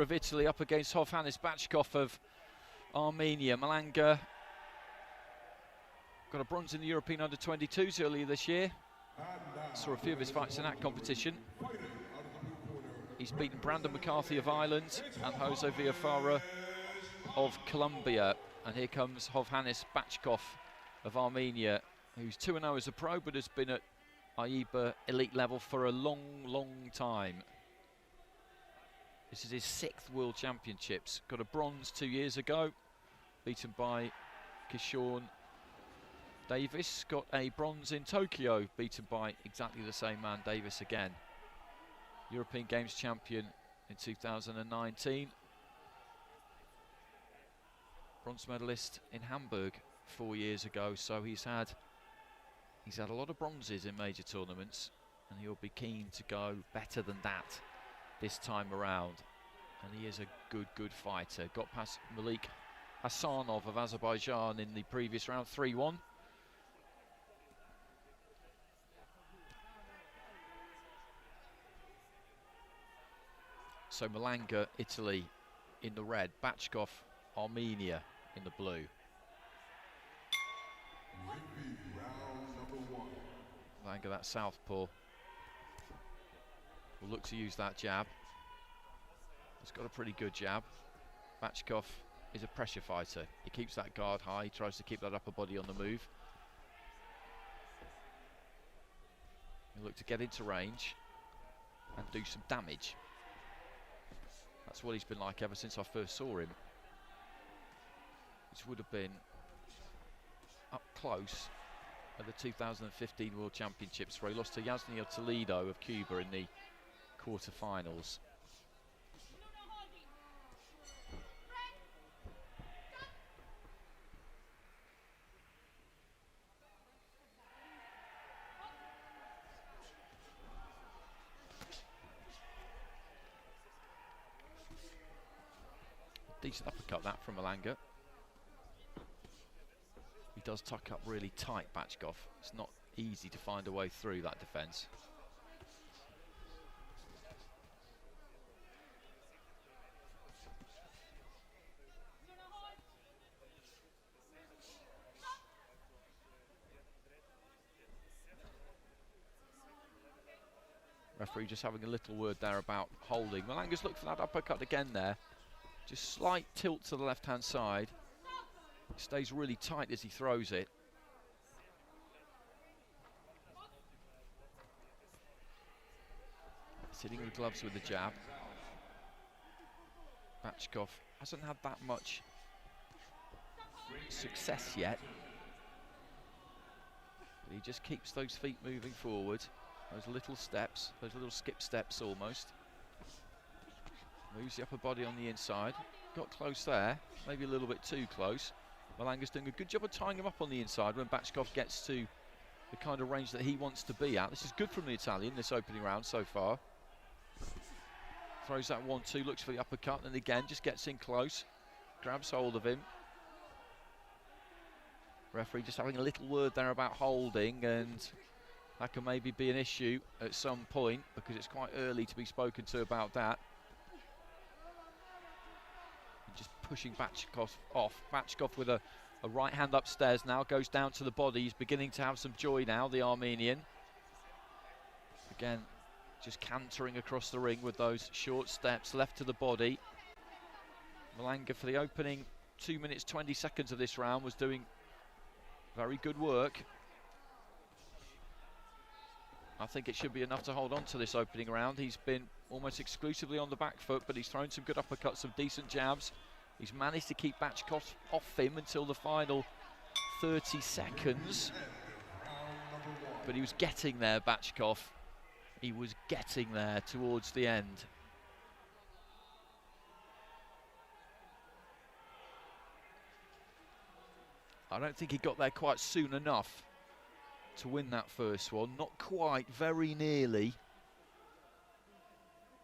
of Italy up against Hovhannes, BACHKOV of Armenia. Malanga got a bronze in the European under-22s earlier this year. Saw a few of his fights in that competition. He's beaten Brandon McCarthy of Ireland and Jose Villafara of Colombia. And here comes Hovhannes BACHKOV of Armenia, who's 2-0 as a pro, but has been at AIBA elite level for a long, long time. This is his 6th World Championships. Got a bronze 2 years ago, beaten by Kishorn Davis. Got a bronze in Tokyo, beaten by exactly the same man, Davis again. European Games champion in 2019. Bronze medalist in Hamburg 4 years ago, so he's had a lot of bronzes in major tournaments, and he'll be keen to go better than that this time around. And he is a good fighter. Got past Malik Hassanov of Azerbaijan in the previous round, 3-1. So Malanga, Italy in the red, BACHKOV, Armenia in the blue. Malanga, that southpaw, will look to use that jab. He's got a pretty good jab. BACHKOV is a pressure fighter. He keeps that guard high, he tries to keep that upper body on the move. He'll look to get into range and do some damage. That's what he's been like ever since I first saw him. Which would have been up close at the 2015 World Championships, where he lost to Yasni of Toledo of Cuba in the quarterfinals. Decent uppercut that from Malanga. He does tuck up really tight, BACHKOV. It's not easy to find a way through that defence. Referee just having a little word there about holding. Malanga's looked for that uppercut again there. Just slight tilt to the left-hand side. It stays really tight as he throws it. Sitting with gloves with the jab. BACHKOV hasn't had that much success yet. But he just keeps those feet moving forward. Those little steps, those little skip steps almost. Moves the upper body on the inside. Got close there, maybe a little bit too close. Malanga's doing a good job of tying him up on the inside when BACHKOV gets to the kind of range that he wants to be at. This is good from the Italian, this opening round so far. Throws that 1-2, looks for the uppercut, and again just gets in close. Grabs hold of him. Referee just having a little word there about holding, and that can maybe be an issue at some point because it's quite early to be spoken to about that. Just pushing BACHKOV off. BACHKOV with a right hand upstairs now, goes down to the body. He's beginning to have some joy now, the Armenian. Again, just cantering across the ring with those short steps left to the body. Malanga, for the opening 2 minutes 20 seconds of this round, was doing very good work. I think it should be enough to hold on to this opening round. He's been almost exclusively on the back foot, but he's thrown some good uppercuts, some decent jabs. He's managed to keep BACHKOV off him until the final 30 seconds. But he was getting there, BACHKOV. He was getting there towards the end. I don't think he got there quite soon enough to win that first one. Not quite, very nearly.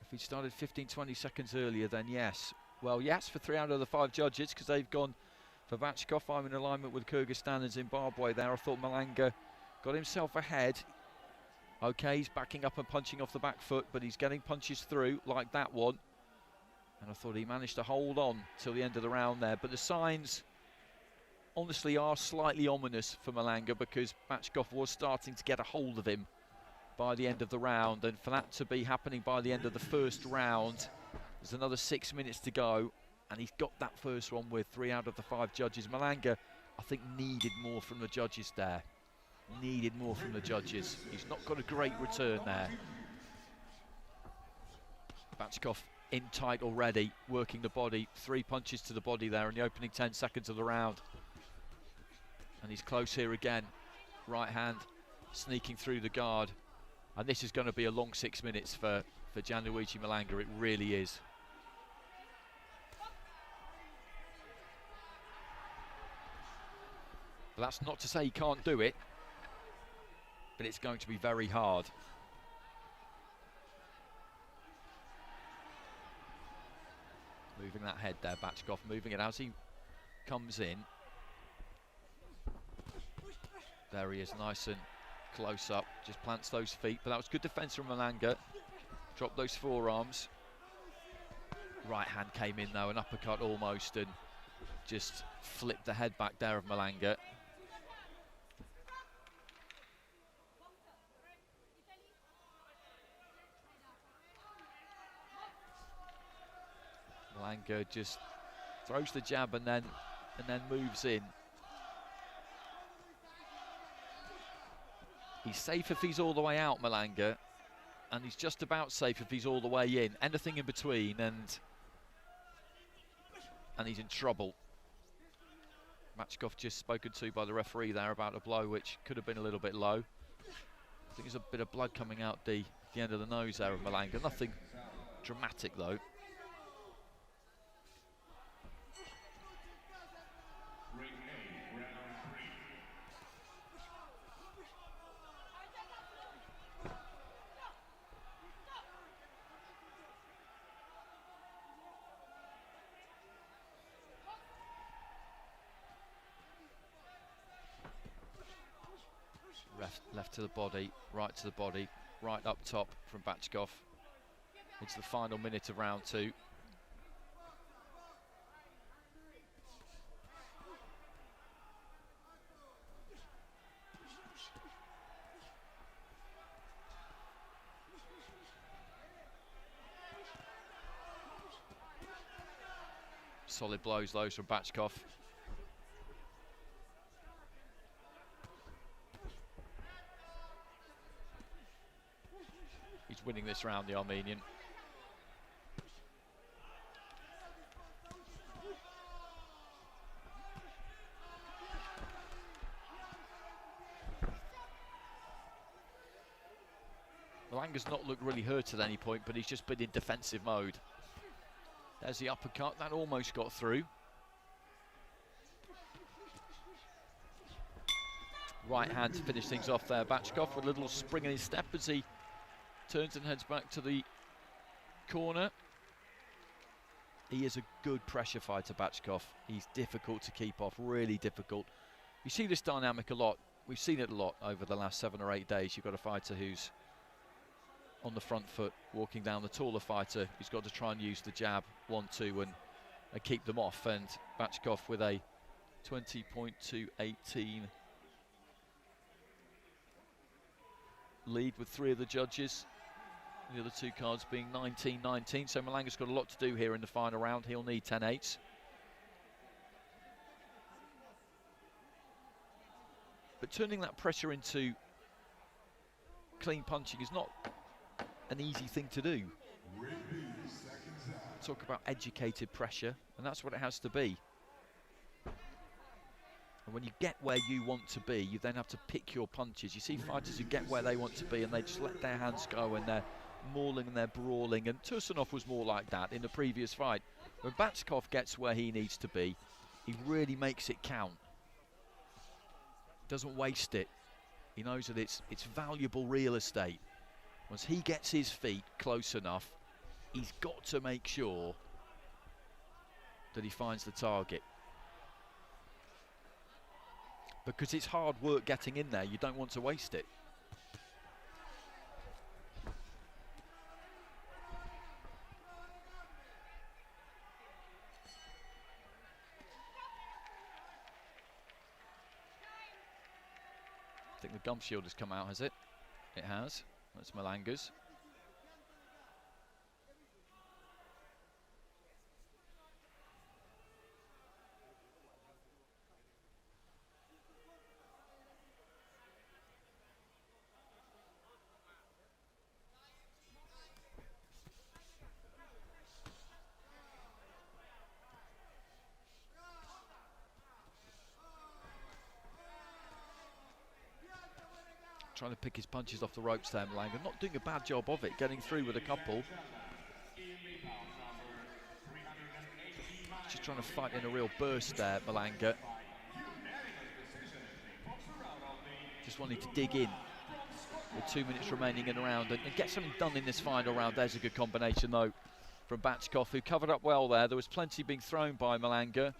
If he'd started 15-20 seconds earlier, then yes. Well, yes, for 3 out of the 5 judges, because they've gone for BACHKOV. I'm in alignment with Kyrgyzstan and Zimbabwe there. I thought Malanga got himself ahead. Okay, he's backing up and punching off the back foot, but he's getting punches through, like that one. And I thought he managed to hold on till the end of the round there. But the signs, honestly, are slightly ominous for Malanga, because BACHKOV was starting to get a hold of him by the end of the round. And for that to be happening by the end of the first round, there's another 6 minutes to go. And he's got that first one with 3 out of the 5 judges. Malanga, I think, needed more from the judges there. Needed more from the judges. He's not got a great return there. BACHKOV in tight already, working the body. 3 punches to the body there in the opening 10 seconds of the round. And he's close here again. Right hand sneaking through the guard. And this is going to be a long 6 minutes for Gianluigi Malanga. It really is. But that's not to say he can't do it, but it's going to be very hard. Moving that head there, BACHKOV, moving it as he comes in. There he is, nice and close up, just plants those feet. But that was good defence from Malanga. Dropped those forearms. Right hand came in though, an uppercut almost, and just flipped the head back there of Malanga. Malanga just throws the jab and then moves in. He's safe if he's all the way out, Malanga, and he's just about safe if he's all the way in. Anything in between, and he's in trouble. BACHKOV just spoken to by the referee there about a blow which could have been a little bit low. I think there's a bit of blood coming out the end of the nose there of Malanga. Nothing dramatic though. Left to the body, right to the body, right up top from BACHKOV. It's the final minute of round 2. Solid blows those from BACHKOV. He's winning this round, the Armenian. Malanga's not looked really hurt at any point, but he's just been in defensive mode. There's the uppercut, that almost got through. Right hand to finish things off there. BACHKOV with a little spring in his step as he turns and heads back to the corner. He is a good pressure fighter, BACHKOV. He's difficult to keep off, really difficult. You see this dynamic a lot. We've seen it a lot over the last 7 or 8 days. You've got a fighter who's on the front foot, walking down, the taller fighter who's got to try and use the jab, 1-2, and keep them off. And BACHKOV with a 20.218 lead with 3 of the judges. The other 2 cards being 19-19. So Malanga's got a lot to do here in the final round. He'll need 10-8s. But turning that pressure into clean punching is not an easy thing to do. Talk about educated pressure, and that's what it has to be. And when you get where you want to be, you then have to pick your punches. You see fighters who get where they want to be and they just let their hands go and they're mauling and they're brawling. And Tursunov was more like that in the previous fight. When BACHKOV gets where he needs to be, he really makes it count. Doesn't waste it. He knows that it's valuable real estate. Once he gets his feet close enough, he's got to make sure that he finds the target. Because it's hard work getting in there, you don't want to waste it. The gum shield has come out, has it? It has. That's Malanga's. Trying to pick his punches off the ropes there, Malanga. Not doing a bad job of it, getting through with a couple. Just trying to fight in a real burst there, Malanga. Just wanting to dig in with 2 minutes remaining in the round and get something done in this final round. There's a good combination, though, from BACHKOV, who covered up well there. There was plenty being thrown by Malanga.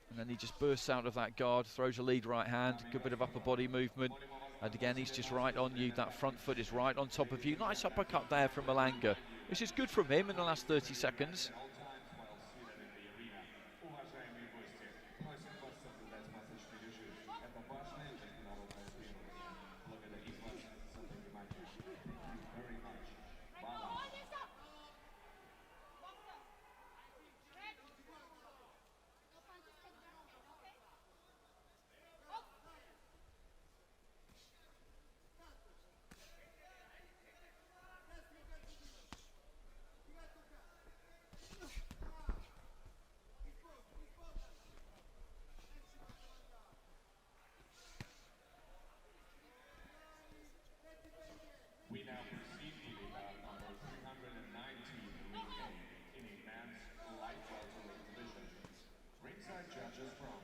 And then he just bursts out of that guard, throws a lead right hand, good bit of upper body movement. And again, he's just right on you. That front foot is right on top of you. Nice uppercut there from Malanga, which is good from him in the last 30 seconds. We now proceed to the bout number 319 in a man's light welterweight division. Ringside judges from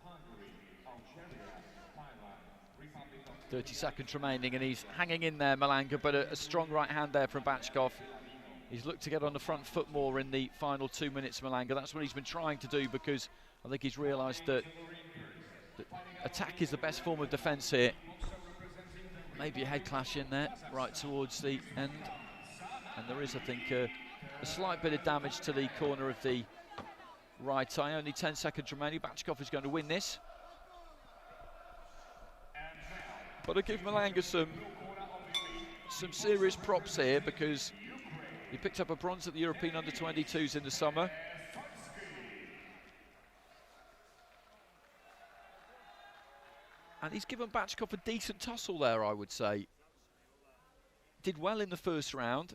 Hungary, Algeria, Thailand, Republic of 30 seconds remaining, and he's hanging in there, Malanga, but a strong right hand there from BACHKOV. He's looked to get on the front foot more in the final 2 minutes, Malanga. That's what he's been trying to do, because I think he's realised that attack is the best form of defence here. Maybe a head clash in there, right towards the end. And there is, I think, a slight bit of damage to the corner of the right eye. Only 10 seconds remaining. BACHKOV is going to win this. But I give Malanga some serious props here, because he picked up a bronze at the European Under-22s in the summer. And he's given BACHKOV a decent tussle there, I would say. Did well in the first round.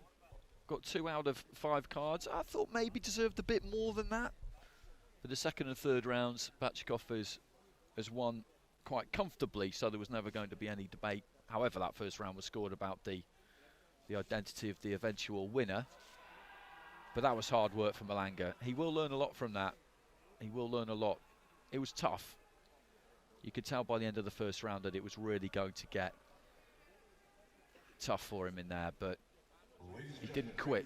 Got 2 out of 5 cards. I thought maybe deserved a bit more than that. For the second and third rounds, BACHKOV has won quite comfortably, so there was never going to be any debate. However, that first round was scored about the identity of the eventual winner. But that was hard work for Malanga. He will learn a lot from that. He will learn a lot. It was tough. You could tell by the end of the first round that it was really going to get tough for him in there, but he didn't quit.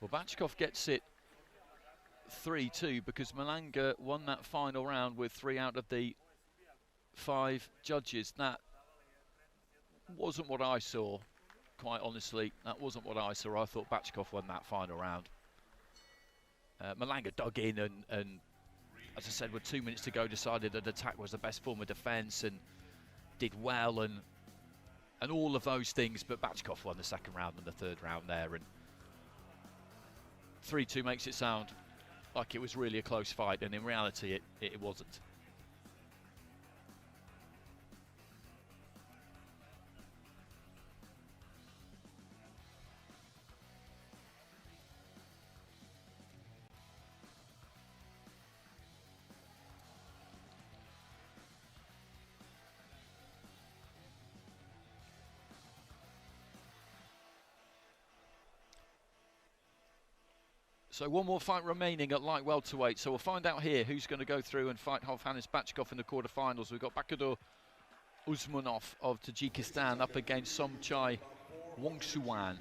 Well, BACHKOV gets it 3-2 because Malanga won that final round with 3 out of the 5 judges. That wasn't what I saw, quite honestly. That wasn't what I saw. I thought BACHKOV won that final round. Malanga dug in and, as I said, with 2 minutes to go, decided that attack was the best form of defence and did well and all of those things. But BACHKOV won the second round and the third round there, and 3-2 makes it sound like it was really a close fight, and in reality it wasn't. So one more fight remaining at light welterweight. So we'll find out here who's going to go through and fight Hovhannes BACHKOV in the quarterfinals. We've got Bahadur Usmanov of Tajikistan up against Somchai Wongsuwan